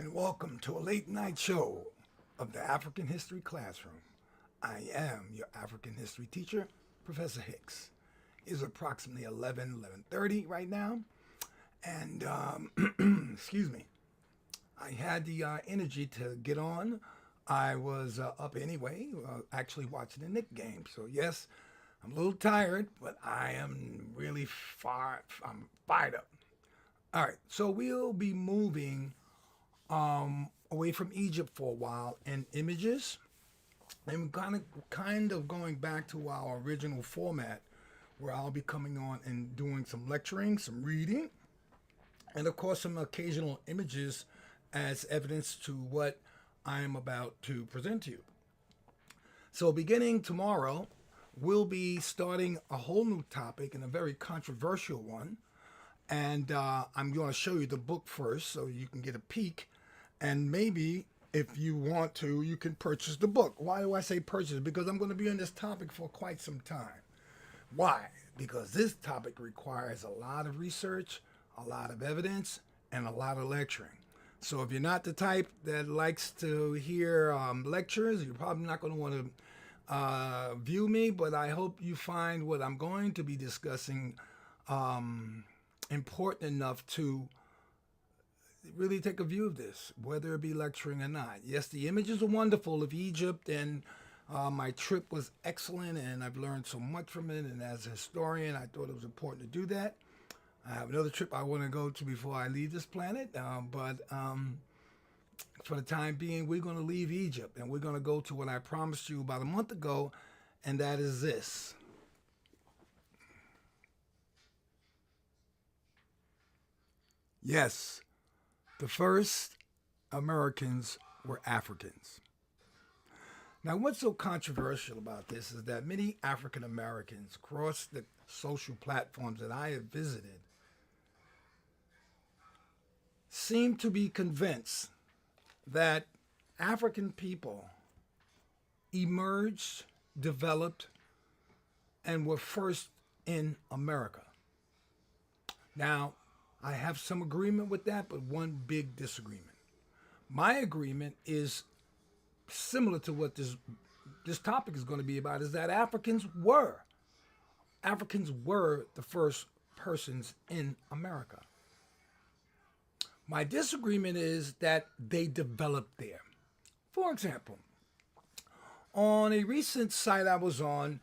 and welcome to a late night show of the African History Classroom. I am your African history teacher, Professor Hicks. It's approximately 11:30 right now, and excuse me, I had the energy to get on. I was up anyway, actually watching the Knicks game. So yes, I'm a little tired, but I am really I'm fired up. All right, so we'll be moving away from Egypt for a while in images, and kind of going back to our original format, where I'll be coming on and doing some lecturing, some reading, and of course some occasional images as evidence to what I am about to present to you. So beginning tomorrow, we'll be starting a whole new topic and a very controversial one. And I'm going to show you the book first so you can get a peek. And maybe if you want to, you can purchase the book. Why do I say purchase? Because I'm going to be on this topic for quite some time. Why? Because this topic requires a lot of research, a lot of evidence, and a lot of lecturing. So if you're not the type that likes to hear lectures, you're probably not going to want to view me, but I hope you find what I'm going to be discussing important enough to really take a view of this, whether it be lecturing or not. Yes, the images are wonderful of Egypt, and my trip was excellent, and I've learned so much from it, and as a historian, I thought it was important to do that. I have another trip I want to go to before I leave this planet, but for the time being, we're going to leave Egypt, and we're going to go to what I promised you about a month ago, and that is this. Yes, the first Americans were Africans. Now, what's so controversial about this is that many African Americans across the social platforms that I have visited seem to be convinced that African people emerged, developed, and were first in America. Now, I have some agreement with that, but one big disagreement. My agreement is similar to what this topic is going to be about, is that Africans were the first persons in America. My disagreement is that they developed there. For example, on a recent site I was on,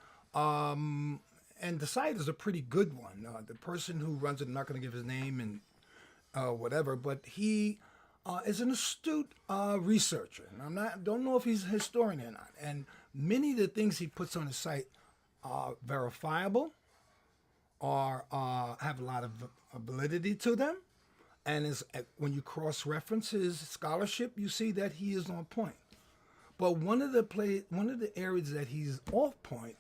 and the site is a pretty good one. The person who runs it, I'm not going to give his name and whatever, but he is an astute researcher, and don't know if he's a historian or not. And many of the things he puts on his site are verifiable, or have a lot of validity to them. And when you cross-reference his scholarship, you see that he is on point. But one of the areas that he's off point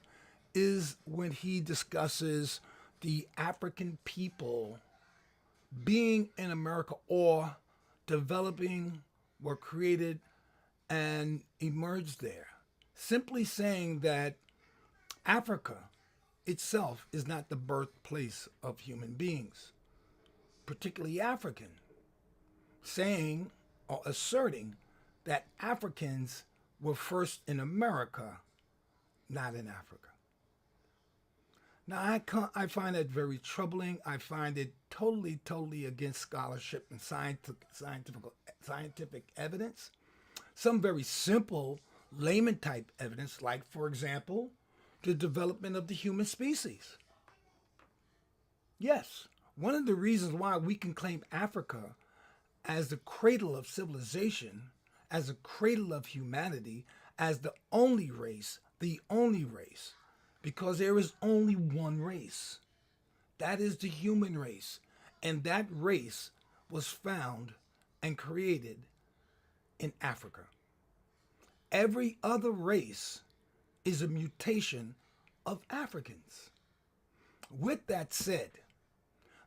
is when he discusses the African people being in America, or developing, were created, and emerged there. Simply saying that Africa itself is not the birthplace of human beings, particularly African, saying or asserting that Africans were first in America, not in Africa. Now, I find that very troubling. I find it totally against scholarship and scientific evidence. Some very simple layman type evidence, like, for example, the development of the human species. Yes, one of the reasons why we can claim Africa as the cradle of civilization, as a cradle of humanity, as the only race, because there is only one race. That is the human race. And that race was found and created in Africa. Every other race is a mutation of Africans. With that said,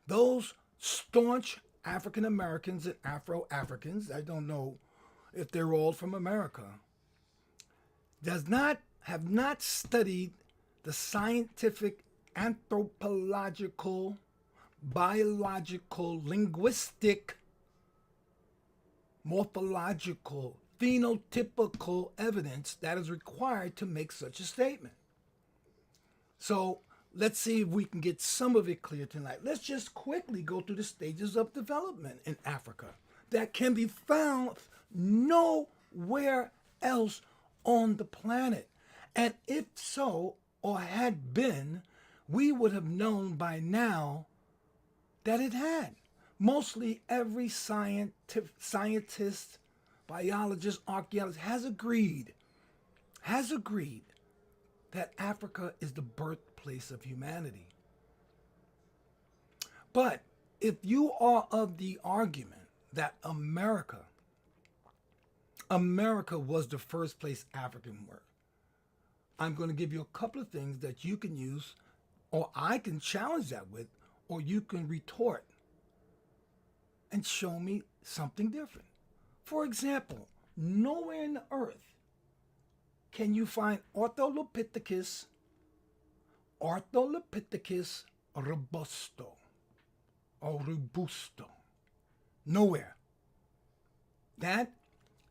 those staunch African Americans and Afro Africans, I don't know if they're all from America, have not studied the scientific, anthropological, biological, linguistic morphological, phenotypical evidence that is required to make such a statement. So let's see if we can get some of it clear tonight. Let's just quickly go through the stages of development in Africa that can be found nowhere else on the planet. And if so, or had been, we would have known by now that it had. Mostly every scientist, biologist, archaeologist has agreed that Africa is the birthplace of humanity. But if you are of the argument that America was the first place African were, I'm going to give you a couple of things that you can use, or I can challenge that with, or you can retort and show me something different. For example, nowhere in the earth can you find Australopithecus robusto or robusto. Nowhere. That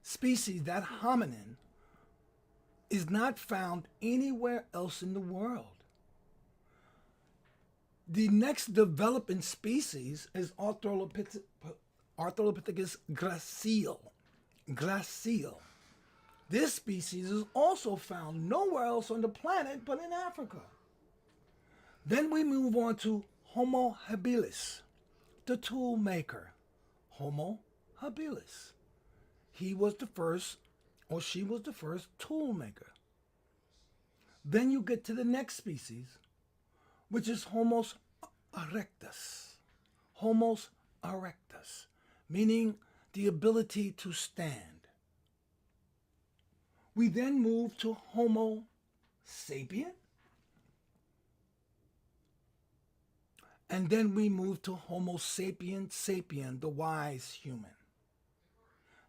species, that hominin, is not found anywhere else in the world. The next developing species is Australopithecus gracile. This species is also found nowhere else on the planet but in Africa. Then we move on to Homo habilis, the tool maker. Homo habilis. He was the first, or she was the first tool maker. Then you get to the next species, which is Homo erectus. Homo erectus, meaning the ability to stand. We then move to Homo sapien. And then we move to Homo sapien sapien, the wise human.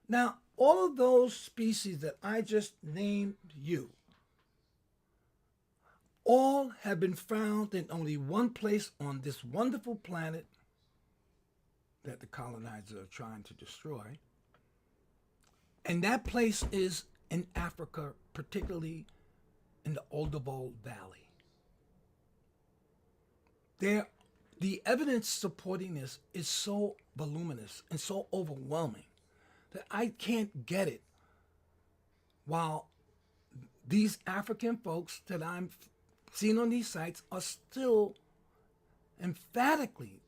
Now, all of those species that I just named you, all have been found in only one place on this wonderful planet that the colonizers are trying to destroy. And that place is in Africa, particularly in the Olduvai Valley. The evidence supporting this is so voluminous and so overwhelming that I can't get it. While these African folks that I'm seeing on these sites are still emphatically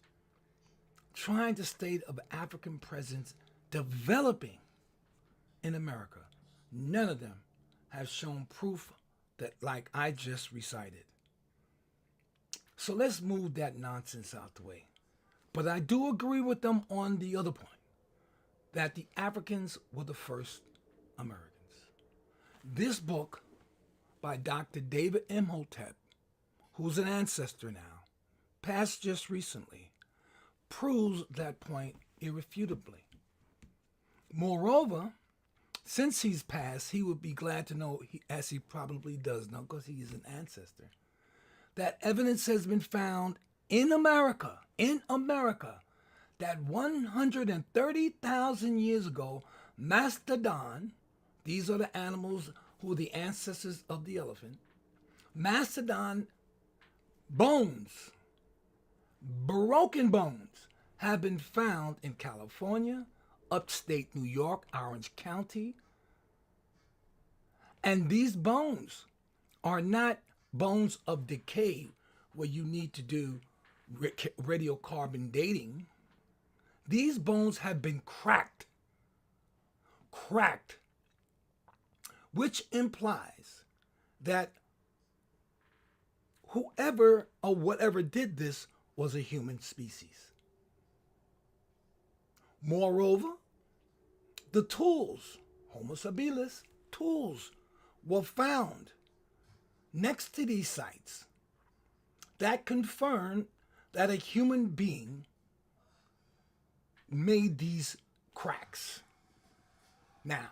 trying to state of African presence developing in America. None of them have shown proof that like I just recited. So let's move that nonsense out the way. But I do agree with them on the other point, that the Africans were the first Americans. This book by Dr. David Imhotep, who's an ancestor now, passed just recently, proves that point irrefutably. Moreover, since he's passed, he would be glad to know, as he probably does know because he is an ancestor, that evidence has been found in America, that 130,000 years ago, mastodon, these are the animals who are the ancestors of the elephant, mastodon bones, broken bones, have been found in California, upstate New York, Orange County. And these bones are not bones of decay where you need to do radiocarbon dating. These bones have been cracked, which implies that whoever or whatever did this was a human species. Moreover, the tools, Homo habilis tools, were found next to these sites that confirm that a human being made these cracks. Now,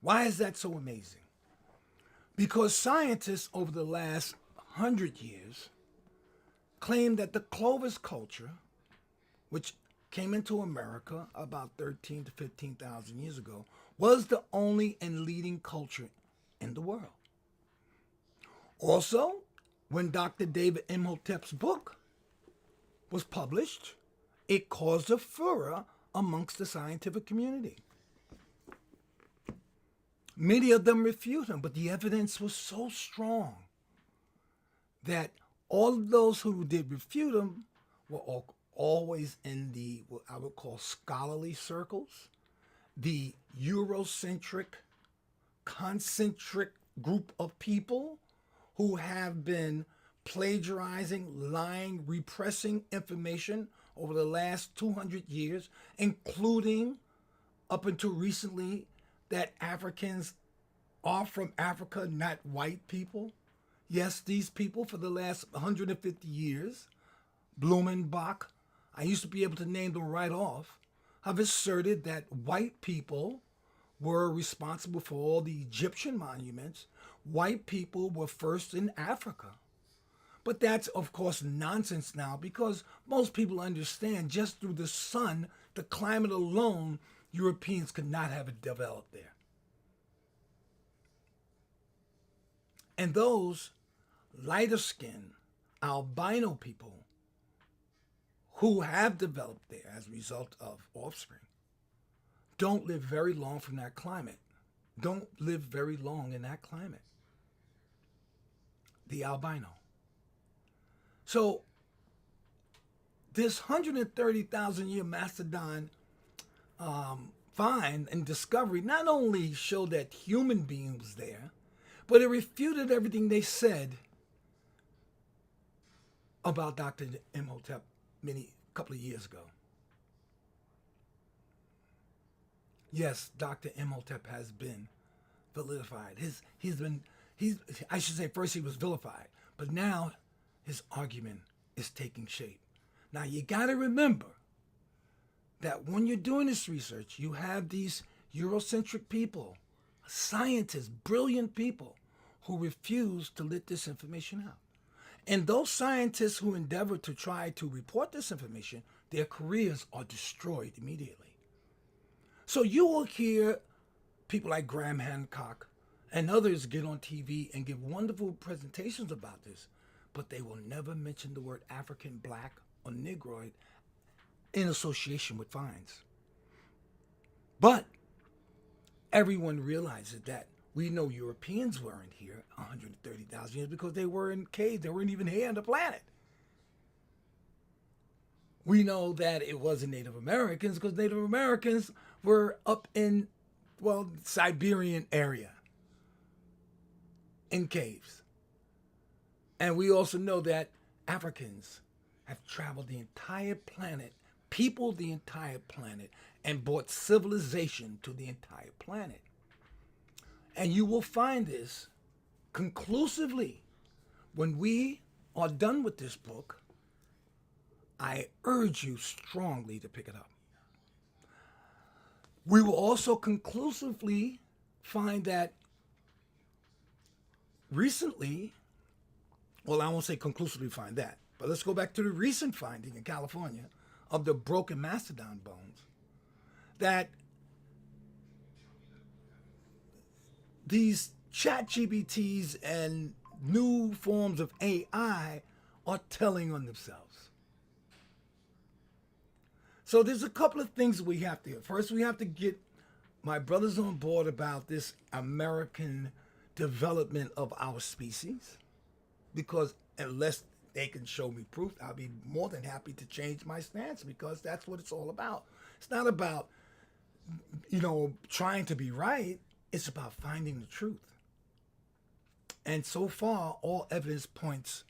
why is that so amazing? Because scientists over the last 100 years claim that the Clovis culture, which came into America about 13 to 15,000 years ago, was the only and leading culture in the world. Also, when Dr. David Imhotep's book was published, it caused a furor amongst the scientific community. Many of them refute him, but the evidence was so strong that all of those who did refute him were always in the, what I would call, scholarly circles, the Eurocentric, concentric group of people who have been plagiarizing, lying, repressing information over the last 200 years, including up until recently that Africans are from Africa, not white people. Yes, these people for the last 150 years, Blumenbach, I used to be able to name them right off, have asserted that white people were responsible for all the Egyptian monuments. White people were first in Africa. But that's, of course, nonsense now because most people understand just through the sun, the climate alone, Europeans could not have it developed there. And those lighter skinned albino people who have developed there as a result of offspring don't live very long from that climate. Don't live very long in that climate. The albino. So this 130,000 year mastodon find and discovery not only showed that human being was there, but it refuted everything they said about Dr. Imhotep couple of years ago. Yes, Dr. Imhotep has been vilified. I should say first he was vilified, but now his argument is taking shape. Now you got to remember that when you're doing this research, you have these Eurocentric people, scientists, brilliant people who refuse to let this information out. And those scientists who endeavor to try to report this information, their careers are destroyed immediately. So you will hear people like Graham Hancock and others get on TV and give wonderful presentations about this, but they will never mention the word African, black, or Negroid in association with finds. But everyone realizes that we know Europeans weren't here 130,000 years because they were in caves. They weren't even here on the planet. We know that it wasn't Native Americans because Native Americans were up in, well, Siberian area in caves. And we also know that Africans have traveled the entire planet, peopled the entire planet, and brought civilization to the entire planet. And you will find this conclusively when we are done with this book. I urge you strongly to pick it up. We will also conclusively find that recently, well, I won't say conclusively find that, but let's go back to the recent finding in California of the broken mastodon bones, that these chat GPTs and new forms of AI are telling on themselves. So there's a couple of things we have to do. First, we have to get my brothers on board about this American development of our species, because unless they can show me proof, I'll be more than happy to change my stance, because that's what it's all about. It's not about, trying to be right. It's about finding the truth. And so far, all evidence points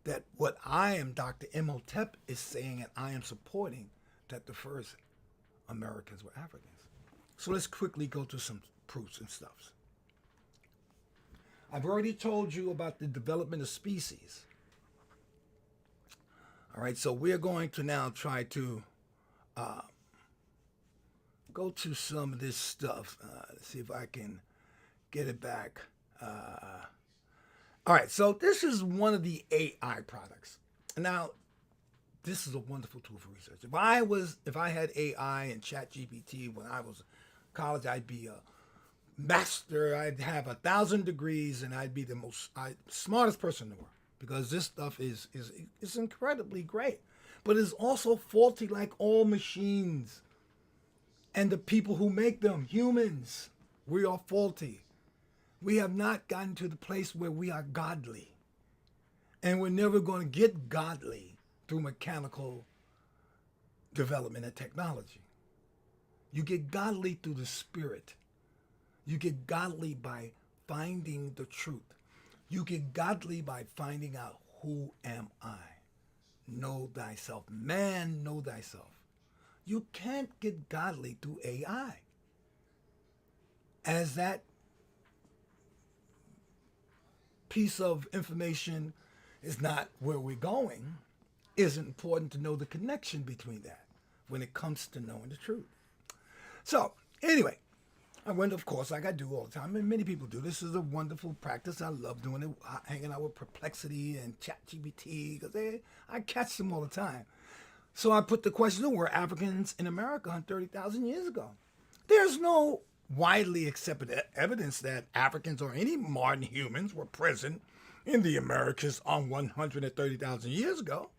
that what I am, Dr. Imhotep, is saying, and I am supporting, that the first Americans were Africans. So let's quickly go to some proofs and stuffs. I've already told you about the development of species. All right, so we're going to now try to go to some of this stuff. Let's see if I can get it back. All right, so this is one of the AI products. Now, this is a wonderful tool for research. If I had AI and Chat GPT when I was in college, I'd be a master. I'd have 1,000 degrees, and I'd be the smartest person in the world because this stuff is incredibly great, but it's also faulty, like all machines. And the people who make them, humans, we are faulty. We have not gotten to the place where we are godly, and we're never going to get godly through mechanical development and technology. You get godly through the Spirit. You get godly by finding the truth. You get godly by finding out, who am I? Know thyself. Man, know thyself. You can't get godly through AI. As that piece of information is not where we're going, it's important to know the connection between that when it comes to knowing the truth. So, anyway, I went, of course, like I do all the time, and many people do. This is a wonderful practice. I love doing it, hanging out with Perplexity and ChatGPT, because I catch them all the time. So I put the question, were Africans in America 30,000 years ago? There's no widely accepted evidence that Africans or any modern humans were present in the Americas on 130,000 years ago.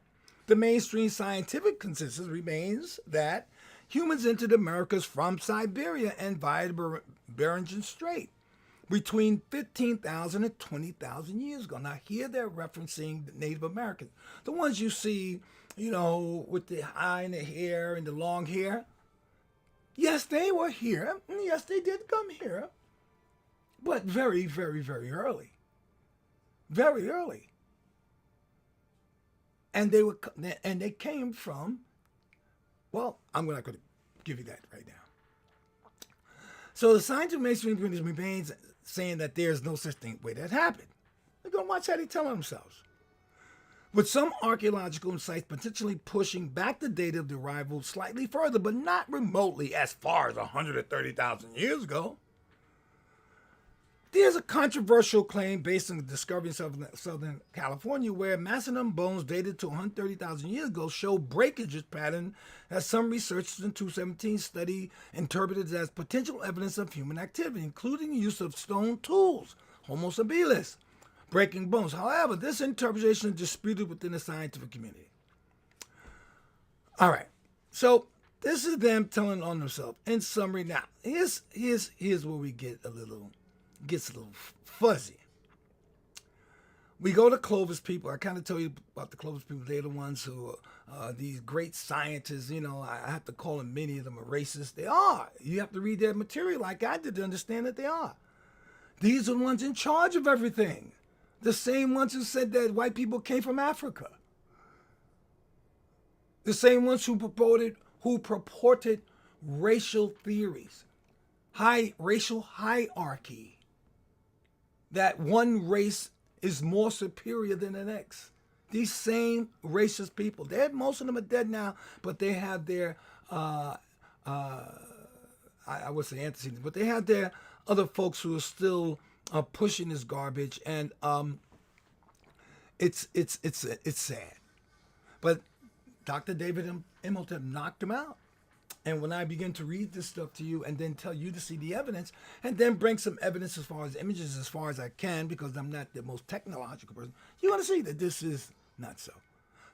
The mainstream scientific consensus remains that humans entered Americas from Siberia and via the Bering Strait between 15,000 and 20,000 years ago. Now, here they're referencing the Native Americans, the ones you see, with the eye and the hair and the long hair. Yes, they were here. Yes, they did come here, but very, very, very early. Very early. And they came from, well, I'm not going to give you that right now. So the scientific mainstream remains saying that there's no such thing way that happened. They're going to watch how they tell themselves. With some archaeological sites potentially pushing back the date of the arrival slightly further, but not remotely as far as 130,000 years ago. There's a controversial claim based on the discovery in Southern California where Macedon bones dated to 130,000 years ago show breakages pattern that some researchers in 2017 study interpreted as potential evidence of human activity, including the use of stone tools, Homo habilis, breaking bones. However, this interpretation is disputed within the scientific community. All right, so this is them telling on themselves. In summary, now here's where we gets a little fuzzy. We go to Clovis people. I kind of tell you about the Clovis people. They're the ones who are these great scientists. I have to call them, many of them are racist. They are. You have to read their material like I did to understand that they are. These are the ones in charge of everything. The same ones who said that white people came from Africa. The same ones who purported racial theories, racial hierarchy, that one race is more superior than the next. These same racist people, most of them are dead now, but they have their, I would say antecedents, but they have their other folks who are still pushing this garbage, and it's sad. But Dr. David Imhotep knocked him out. And when I begin to read this stuff to you and then tell you to see the evidence and then bring some evidence as far as images as far as I can, because I'm not the most technological person, you're going to see that this is not so.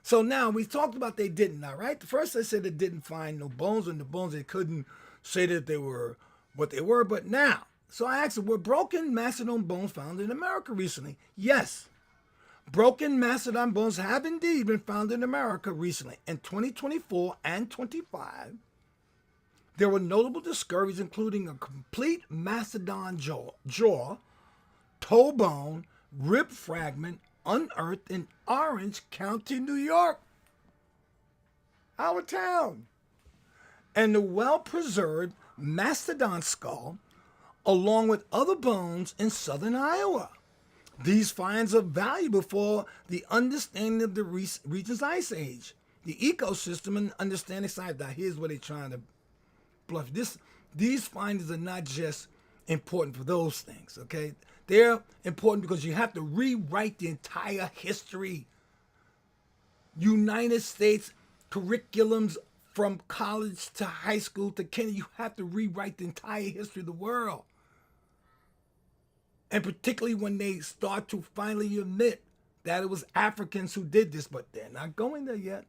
So now we talked about they didn't, all right? First they said they didn't find no bones, and the bones they couldn't say that they were what they were. But now, so I asked them, were broken Macedon bones found in America recently? Yes. Broken Macedon bones have indeed been found in America recently. In 2024 and 25, there were notable discoveries, including a complete mastodon jaw, toe bone, rib fragment unearthed in Orange County, New York, our town, and the well-preserved mastodon skull, along with other bones in southern Iowa. These finds are valuable for the understanding of the region's ice age, the ecosystem, and understanding science. Now, here's what they're trying to bluff. These findings are not just important for those things, okay? They're important because you have to rewrite the entire history. United States curriculums from college to high school to Kenya. You have to rewrite the entire history of the world. And particularly when they start to finally admit that it was Africans who did this, but they're not going there yet.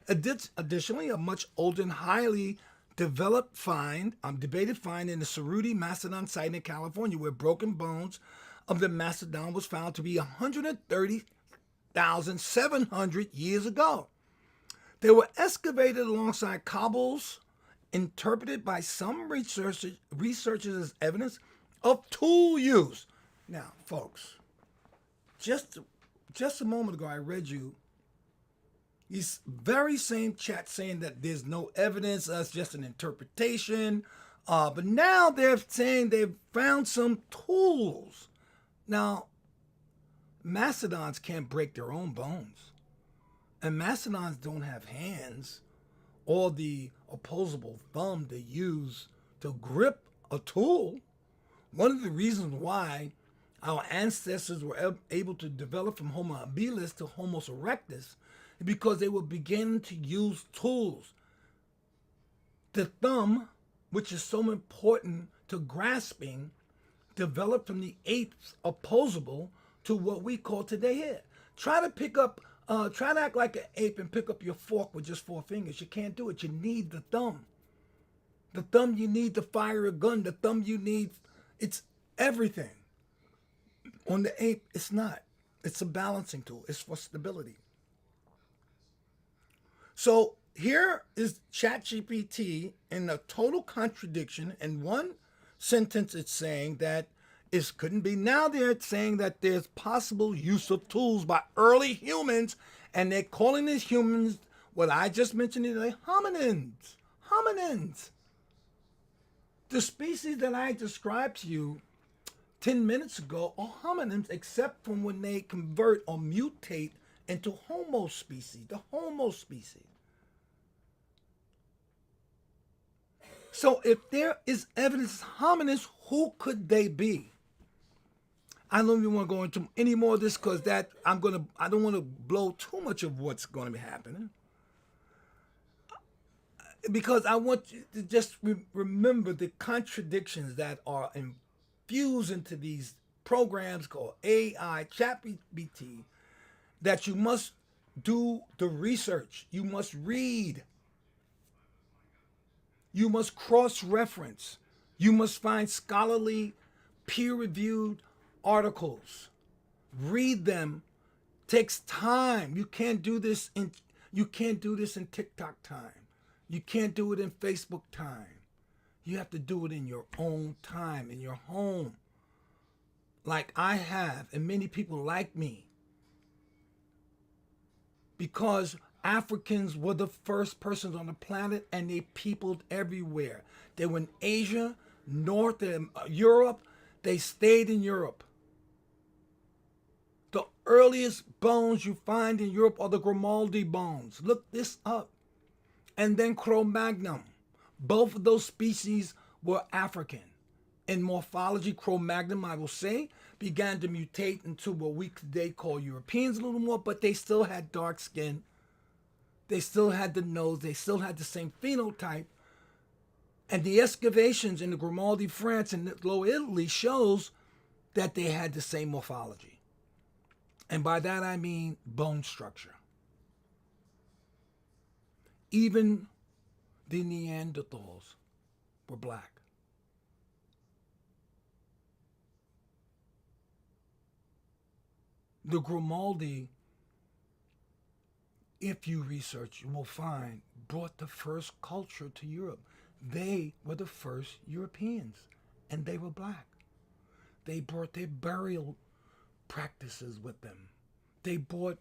Additionally, a much older and highly developed debated find in the Cerruti Mastodon site in California, where broken bones of the mastodon was found to be 130,700 years ago. They were excavated alongside cobbles, interpreted by some researchers as evidence of tool use. Now, folks, just a moment ago, I read you these very same chat saying that there's no evidence, that's just an interpretation. But now they're saying they've found some tools. Now, mastodons can't break their own bones. And mastodons don't have hands or the opposable thumb they use to grip a tool. One of the reasons why our ancestors were able to develop from Homo habilis to Homo erectus is because they were beginning to use tools. The thumb, which is so important to grasping, developed from the ape's opposable to what we call today here. Try to act like an ape and pick up your fork with just 4 fingers. You can't do it. You need the thumb. The thumb you need to fire a gun. The thumb you need, it's everything. On the ape, it's not. It's a balancing tool. It's for stability. So here is ChatGPT in a total contradiction. In one sentence, it's saying that it couldn't be. Now they're saying that there's possible use of tools by early humans, and they're calling these humans what I just mentioned today, hominins. Hominins. The species that I described to you 10 minutes ago are hominins, except from when they convert or mutate into Homo species, the Homo species. So if there is evidence of hominids, who could they be? I don't even want to go into any more of this because I don't want to blow too much of what's going to be happening. Because I want you to just remember the contradictions that are infused into these programs called AI, ChatGPT, that you must do the research. You must read. You must cross-reference. You must find scholarly, peer-reviewed articles. Read them. Takes time. You can't do this in TikTok time. You can't do it in Facebook time. You have to do it in your own time, in your home. Like I have, and many people like me. Because Africans were the first persons on the planet, and they peopled everywhere. They were in Asia, North and Europe. They stayed in Europe. The earliest bones you find in Europe are the Grimaldi bones. Look this up. And then Cro-Magnon. Both of those species were African. In morphology, Cro-Magnon, I will say, began to mutate into what we today call Europeans a little more, but they still had dark skin. They still had the nose. They still had the same phenotype. And the excavations in the Grimaldi, France, and Lower Italy shows that they had the same morphology. And by that I mean bone structure. Even the Neanderthals were black. The Grimaldi, if you research, you will find, brought the first culture to Europe. They were the first Europeans, and they were black. They brought their burial practices with them. They brought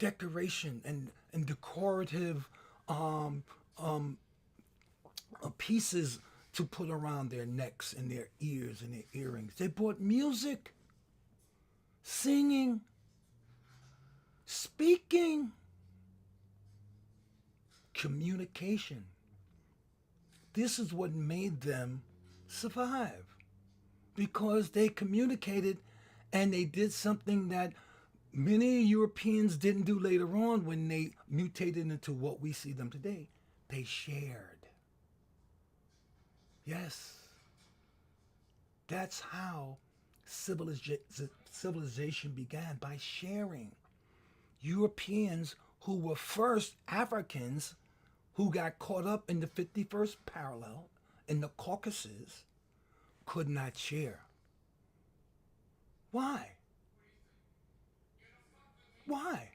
decoration and decorative pieces to put around their necks and their ears and their earrings. They brought music, singing, speaking, communication. This is what made them survive, because they communicated and they did something that Many Europeans didn't do later on when they mutated into what we see them today. They shared. Yes, that's how civilization began, by sharing. Europeans who were first Africans who got caught up in the 51st parallel in the Caucasus could not share. Why? Why?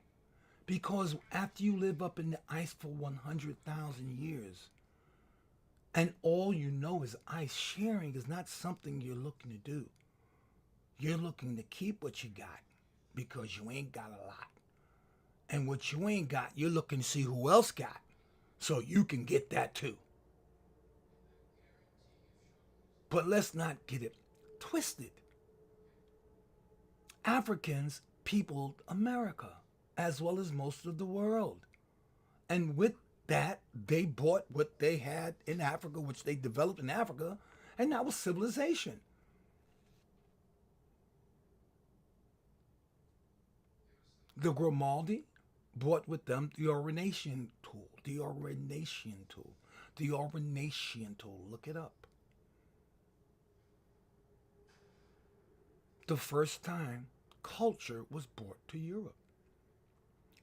Because after you live up in the ice for 100,000 years and all you know is ice, sharing is not something you're looking to do. You're looking to keep what you got because you ain't got a lot. And what you ain't got, you're looking to see who else got so you can get that too. But let's not get it twisted. Africans peopled America as well as most of the world. And with that, they bought what they had in Africa, which they developed in Africa, and that was civilization. The Grimaldi brought with them the Orination tool, the Orination tool, the Orination tool. Look it up. The first time culture was brought to Europe.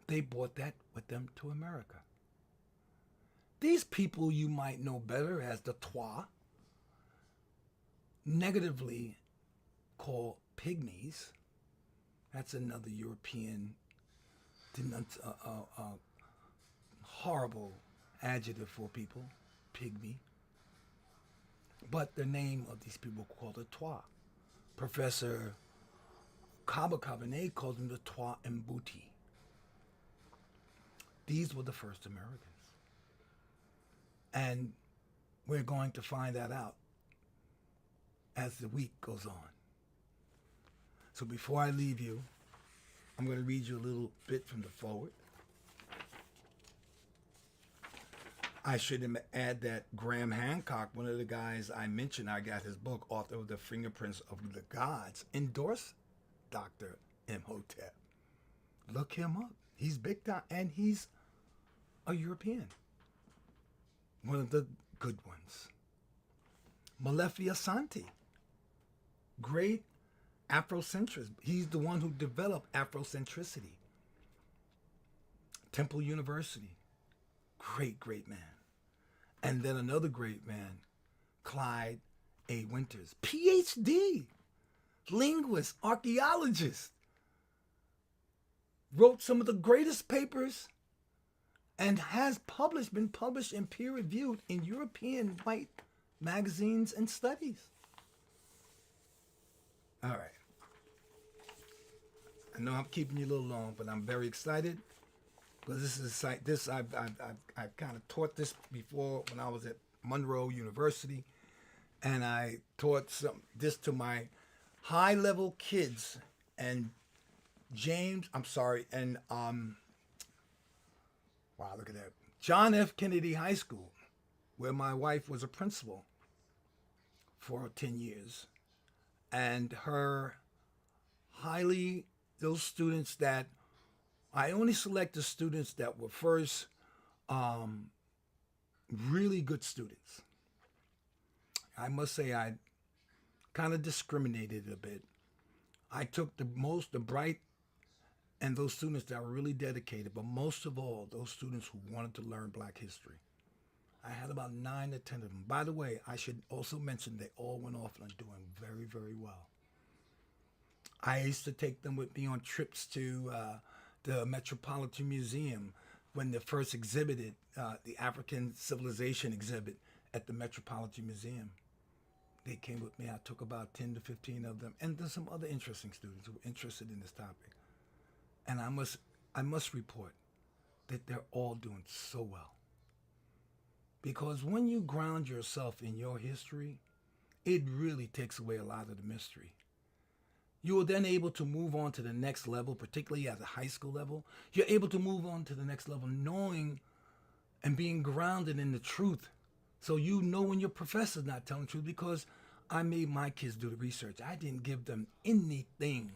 They brought that with them to America. These people you might know better as the Twa, negatively called pygmies. That's another European horrible adjective for people, pygmy. But the name of these people called the Twa. Professor Kaba Kabane called them the Twa Mbuti. These were the first Americans. And we're going to find that out as the week goes on. So before I leave you, I'm going to read you a little bit from the forward. I should add that Graham Hancock, one of the guys I mentioned, I got his book, author of The Fingerprints of the Gods, endorsed Dr. Imhotep. Look him up. He's big time, and he's a European. One of the good ones. Malefia Santi, great Afrocentrist. He's the one who developed Afrocentricity. Temple University, great man. And then another great man, Clyde A. Winters, PhD, linguist, archaeologist, wrote some of the greatest papers and has been published and peer-reviewed in European white magazines and studies. All right. I know I'm keeping you a little long, but I'm very excited because this is a site. I've kind of taught this before when I was at Monroe University, and I taught this to my high-level kids. And wow, look at that. John F. Kennedy High School, where my wife was a principal for 10 years. And those students that, I only select the students that were first really good students. I must say I kind of discriminated a bit. I took the bright, and those students that were really dedicated, but most of all, those students who wanted to learn Black history. I had about 9 to 10 of them. By the way, I should also mention they all went off and are doing very, very well. I used to take them with me on trips to the Metropolitan Museum when they first exhibited the African Civilization exhibit at the Metropolitan Museum. They came with me. I took about 10 to 15 of them. And there's some other interesting students who were interested in this topic. And I must report that they're all doing so well. Because when you ground yourself in your history, it really takes away a lot of the mystery. You are then able to move on to the next level, particularly at the high school level. You're able to move on to the next level knowing and being grounded in the truth. So you know when your professor's not telling the truth, because I made my kids do the research. I didn't give them anything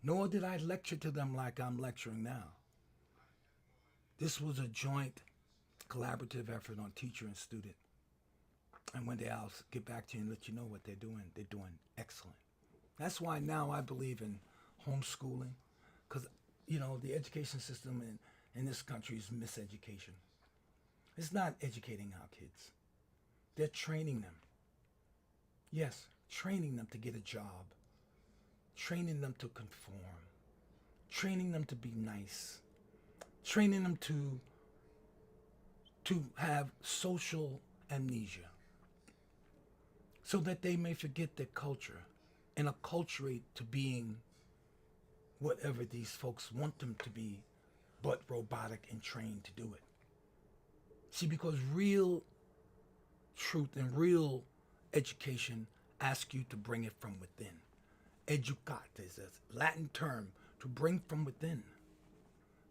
nor did I lecture to them like I'm lecturing now. This was a joint collaborative effort on teacher and student. And one day I'll get back to you and let you know what they're doing. They're doing excellent. That's why now I believe in homeschooling, because, the education system in this country is miseducation. It's not educating our kids. They're training them. Yes, training them to get a job, training them to conform, training them to be nice, training them to have social amnesia so that they may forget their culture and acculturate to being whatever these folks want them to be, but robotic and trained to do it. See, because real truth and real education asks you to bring it from within. Educate is a Latin term to bring from within,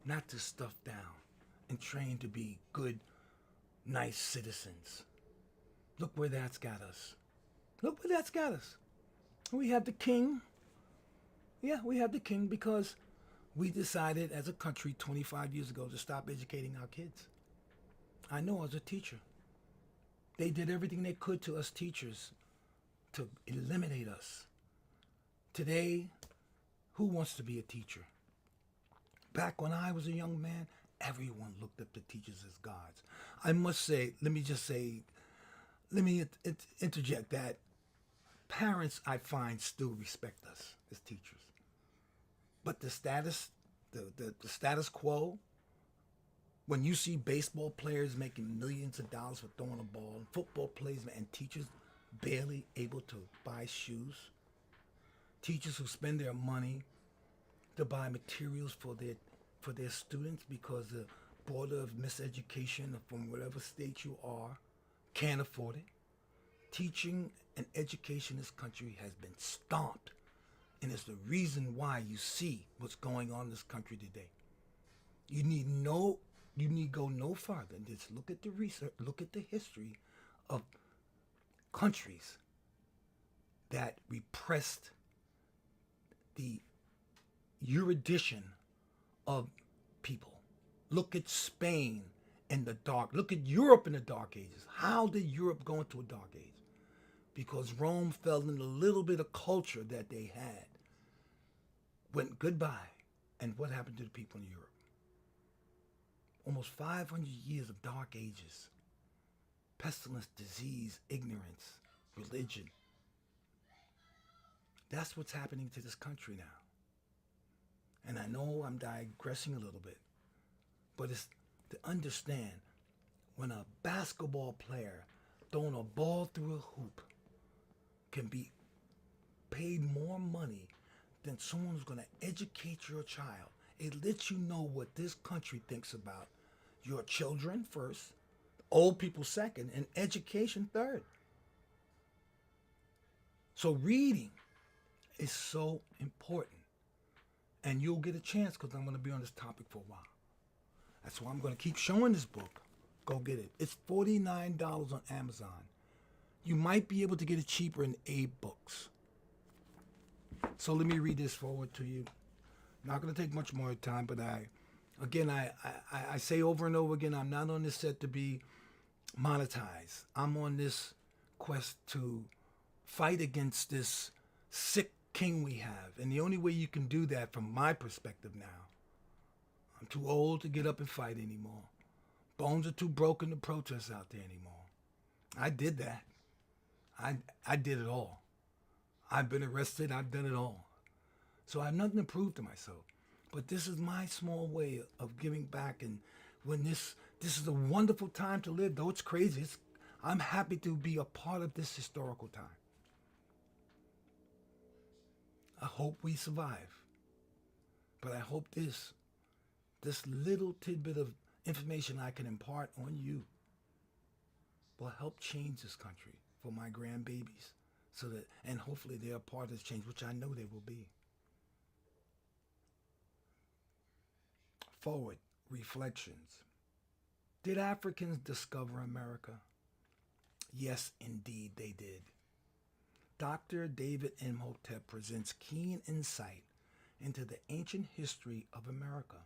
not to stuff down and train to be good, nice citizens. Look where that's got us. Look where that's got us. We have the king. Yeah, we have the king because we decided as a country 25 years ago to stop educating our kids. I know as a teacher, they did everything they could to us teachers to eliminate us. Today, who wants to be a teacher? Back when I was a young man, everyone looked up to teachers as gods. I must say, let me interject that parents, I find, still respect us as teachers. But the status quo, when you see baseball players making millions of dollars for throwing a ball, and football players and teachers barely able to buy shoes, teachers who spend their money to buy materials for their students because the Board of Miseducation from whatever state you are can't afford it. Teaching and education in this country has been stomped, and it's the reason why you see what's going on in this country today. You need go no farther. Just look at the research, look at the history of countries that repressed the erudition of people. Look at Spain in the dark. Look at Europe in the Dark Ages. How did Europe go into a dark age? Because Rome fell in a little bit of culture that they had. Went goodbye. And what happened to the people in Europe? Almost 500 years of dark ages. Pestilence, disease, ignorance, religion. That's what's happening to this country now. And I know I'm digressing a little bit, but it's to understand when a basketball player throwing a ball through a hoop can be paid more money than someone who's going to educate your child. It lets you know what this country thinks about your children first, old people second, and education third. So reading is so important. And you'll get a chance because I'm going to be on this topic for a while. That's why I'm going to keep showing this book. Go get it. It's $49 on Amazon. You might be able to get it cheaper in Abe Books. So let me read this forward to you. Not going to take much more time, but I say over and over again, I'm not on this set to be monetized. I'm on this quest to fight against this sick king we have. And the only way you can do that from my perspective now, I'm too old to get up and fight anymore. Bones are too broken to protest out there anymore. I did that. I did it all. I've been arrested. I've done it all. So I have nothing to prove to myself. But this is my small way of giving back. And when this is a wonderful time to live, though it's crazy, I'm happy to be a part of this historical time. I hope we survive. But I hope this little tidbit of information I can impart on you will help change this country for my grandbabies, so that, and hopefully they're a part of this change, which I know they will be. Forward reflections. Did Africans discover America? Yes, indeed they did. Dr. David Imhotep presents keen insight into the ancient history of America.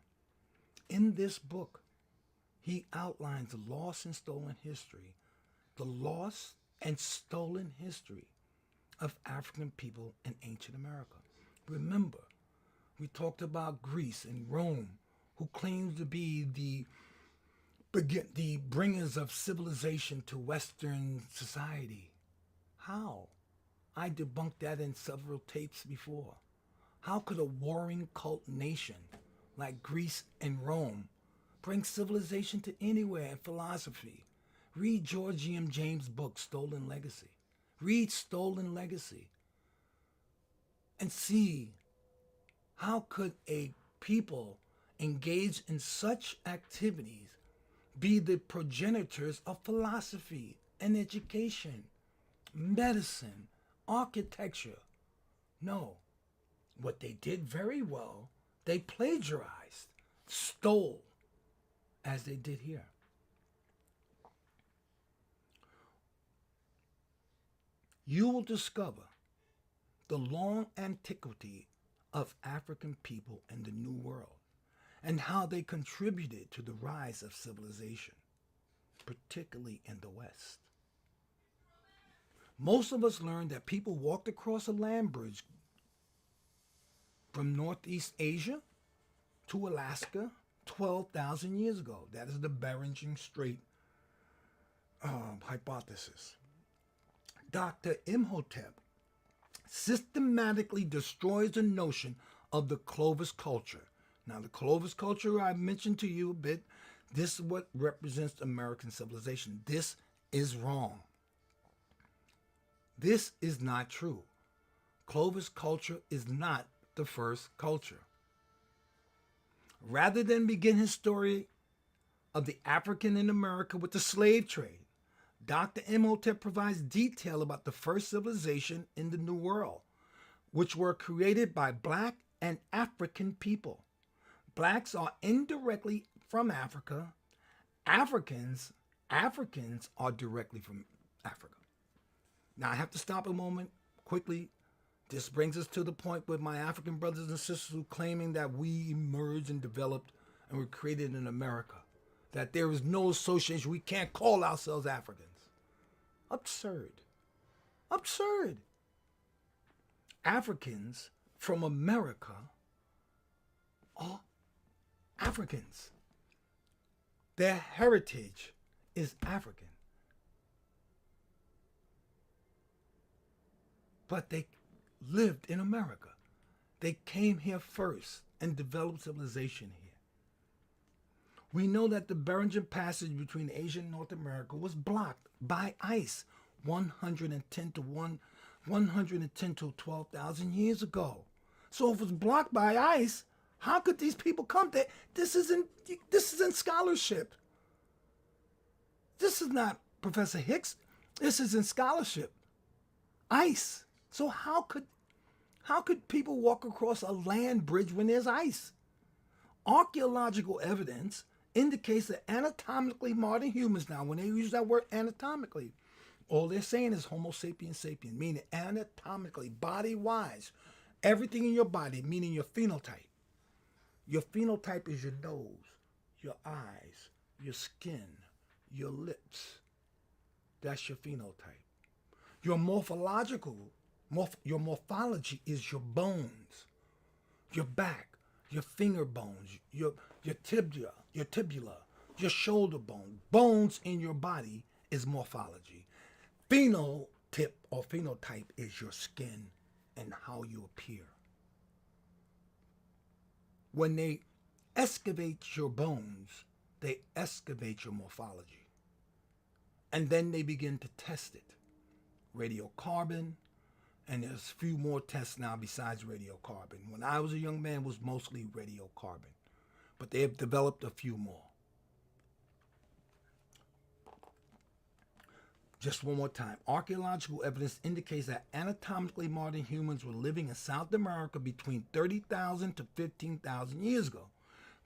In this book, he outlines the lost and stolen history, the lost and stolen history of African people in ancient America. Remember, we talked about Greece and Rome, who claims to be the bringers of civilization to Western society. How? I debunked that in several tapes before. How could a warring cult nation like Greece and Rome bring civilization to anywhere in philosophy? Read George E.M. James' book, Stolen Legacy. Read Stolen Legacy and see how could a people engaged in such activities be the progenitors of philosophy and education, medicine, architecture. No, what they did very well, they plagiarized, stole, as they did here. You will discover the long antiquity of African people in the New World and how they contributed to the rise of civilization, particularly in the West. Most of us learned that people walked across a land bridge from Northeast Asia to Alaska 12,000 years ago. That is the Bering Strait hypothesis. Dr. Imhotep systematically destroys the notion of the Clovis culture. Now, the Clovis culture I mentioned to you a bit, this is what represents American civilization. This is wrong. This is not true. Clovis culture is not the first culture. Rather than begin his story of the African in America with the slave trade, Dr. Imhotep provides detail about the first civilization in the New World, which were created by Black and African people. Blacks are indirectly from Africa. Africans are directly from Africa. Now, I have to stop a moment quickly. This brings us to the point with my African brothers and sisters who claiming that we emerged and developed and were created in America, that there is no association. We can't call ourselves Africans. Absurd. Absurd. Africans from America are Africans. Their heritage is African. But they lived in America. They came here first and developed civilization here. We know that the Bering Passage between Asia and North America was blocked by ice 110 to 12,000 years ago. So if it was blocked by ice, how could these people come there? This isn't scholarship. This is not Professor Hicks. This is in scholarship. Ice. So how could people walk across a land bridge when there's ice? Archaeological evidence indicates that anatomically modern humans, now when they use that word anatomically, all they're saying is Homo sapiens sapiens, meaning anatomically, body-wise, everything in your body, meaning your phenotype. Your phenotype is your nose, your eyes, your skin, your lips. That's your phenotype. Your morphology is your bones, your back, your finger bones, your tibia, your tibula, your shoulder bone. Bones in your body is morphology. Phenotype or phenotype is your skin and how you appear. When they excavate your bones, they excavate your morphology. And then they begin to test it. Radiocarbon, and there's a few more tests now besides radiocarbon. When I was a young man, it was mostly radiocarbon. But they have developed a few more. Just one more time. Archaeological evidence indicates that anatomically modern humans were living in South America between 30,000 to 15,000 years ago.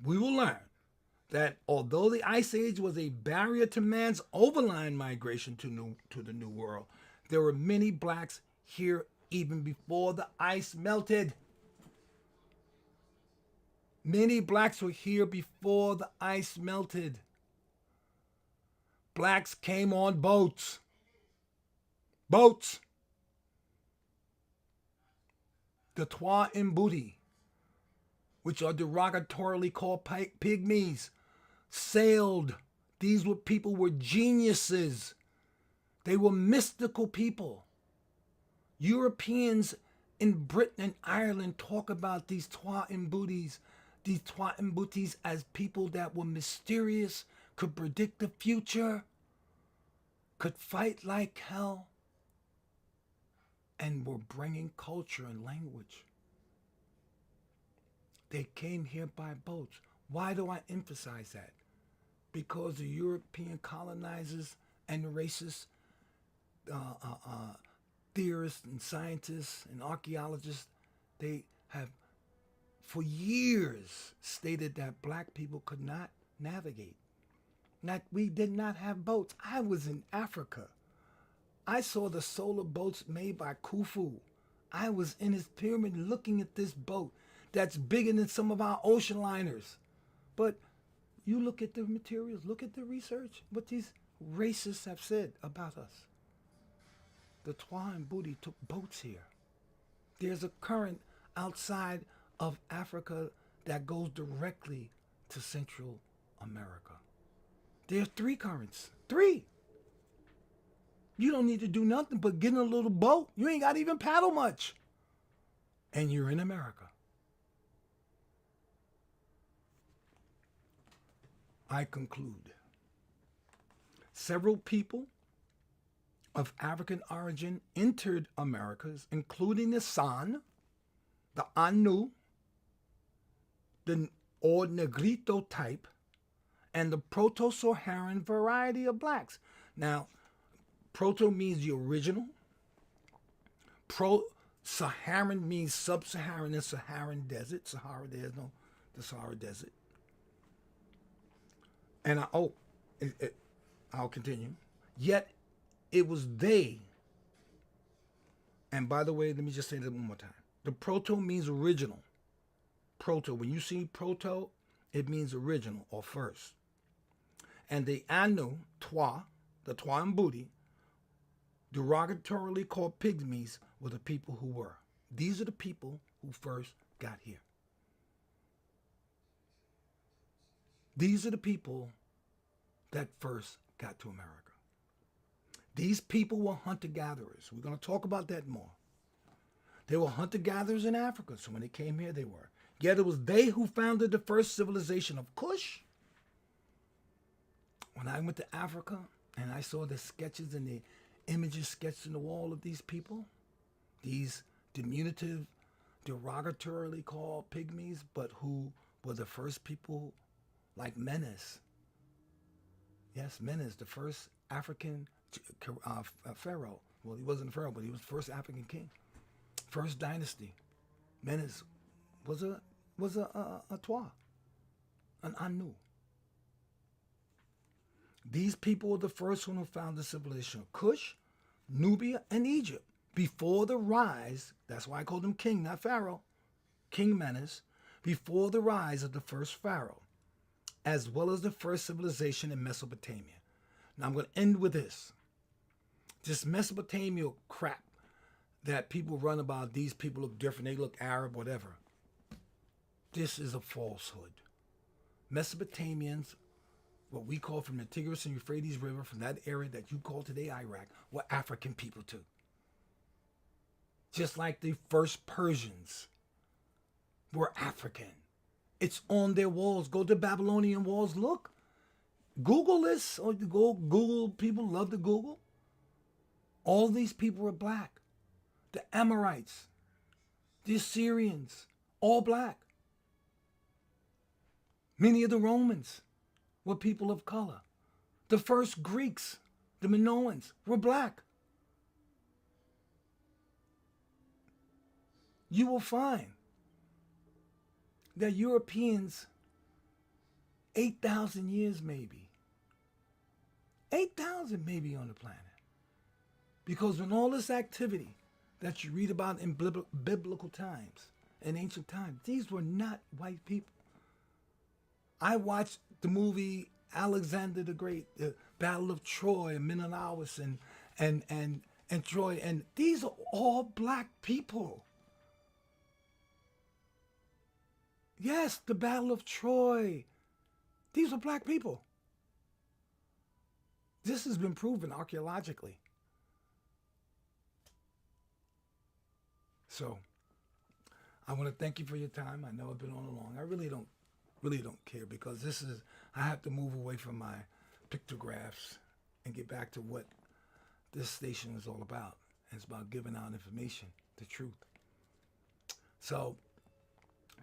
We will learn that although the Ice Age was a barrier to man's overland migration to the New World, there were many blacks here even before the ice melted. Many blacks were here before the ice melted. Blacks came on boats. Boats. The Twa Imbudi, which are derogatorily called pygmies, sailed. These were people were geniuses. They were mystical people. Europeans in Britain and Ireland talk about these Twa Imbudis, as people that were mysterious, could predict the future, could fight like hell, and were bringing culture and language. They came here by boats. Why do I emphasize that? Because the European colonizers and the racist theorists and scientists and archaeologists, they have for years stated that black people could not navigate. That we did not have boats. I was in Africa. I saw the solar boats made by Khufu. I was in his pyramid looking at this boat that's bigger than some of our ocean liners. But you look at the materials, look at the research, what these racists have said about us. The Twa Imbudi took boats here. There's a current outside of Africa that goes directly to Central America. There are 3 currents. 3. You don't need to do nothing but get in a little boat. You ain't got to even paddle much. And you're in America. I conclude. Several people of African origin entered Americas, including the San, the Anu, the or Negrito type, and the Proto-Saharan variety of blacks. Now, Proto means the original. Saharan means sub-Saharan and Saharan desert. Sahara, there's no the Sahara desert. And I'll continue. Yet it was they. And by the way, let me just say that one more time. The proto means original. Proto, when you see proto, it means original or first. And the Anu, Twa, the Twa Imbudi, derogatorily called pygmies, were the people who were. These are the people who first got here. These are the people that first got to America. These people were hunter-gatherers. We're going to talk about that more. They were hunter-gatherers in Africa, so when they came here, they were. Yet it was they who founded the first civilization of Kush. When I went to Africa and I saw the sketches and the images sketched on the wall of these people, these diminutive, derogatorily called pygmies, but who were the first people like Menes. Yes, Menes, the first African pharaoh. Well, he wasn't a pharaoh, but he was the first African king. First dynasty. Menes was a Twa, an Anu. These people were the first one who founded the civilization of Kush, Nubia, and Egypt. Before the rise, that's why I called him king, not pharaoh, King Menes, before the rise of the first pharaoh, as well as the first civilization in Mesopotamia. Now I'm going to end with this. This Mesopotamia crap that people run about, these people look different, they look Arab, whatever. This is a falsehood. Mesopotamians, what we call from the Tigris and Euphrates River, from that area that you call today Iraq, were African people too. Just like the first Persians were African. It's on their walls. Go to Babylonian walls, look. Google this, or go Google, people love to Google. All these people were black. The Amorites, the Assyrians, all black. Many of the Romans were people of color. The first Greeks, the Minoans, were black. You will find that Europeans, 8,000 years maybe, 8,000 maybe on the planet. Because when all this activity that you read about in biblical times, in ancient times, these were not white people. I watched the movie Alexander the Great, the Battle of Troy, and Menelaus, and Troy, and these are all black people. Yes, the Battle of Troy. These are black people. This has been proven archaeologically. So, I want to thank you for your time. I know I've been on long. I really don't care because this is I have to move away from my pictographs and get back to what this station is all about. It's about giving out information, the truth. So,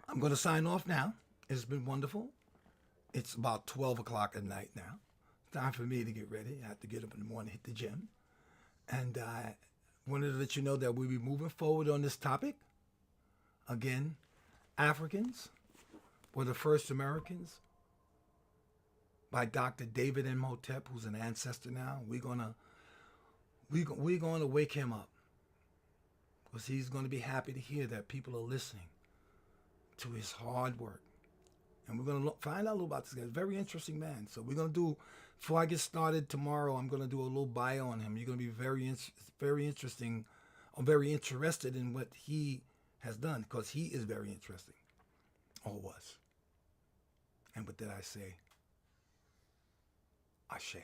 I'm going to sign off now. It's been wonderful. It's about 12 o'clock at night now. It's time for me to get ready. I have to get up in the morning, hit the gym. And I wanted to let you know that we'll be moving forward on this topic. Again, Africans were the first Americans by Dr. David Imhotep, who's an ancestor now. We're gonna wake him up because he's going to be happy to hear that people are listening to his hard work. And we're going to find out a little about this guy. Very interesting man. So we're going to do, before I get started tomorrow, I'm going to do a little bio on him. You're going to be very interesting, or very interested in what he has done, because he is very interesting, or was. And with that I say, Ashe.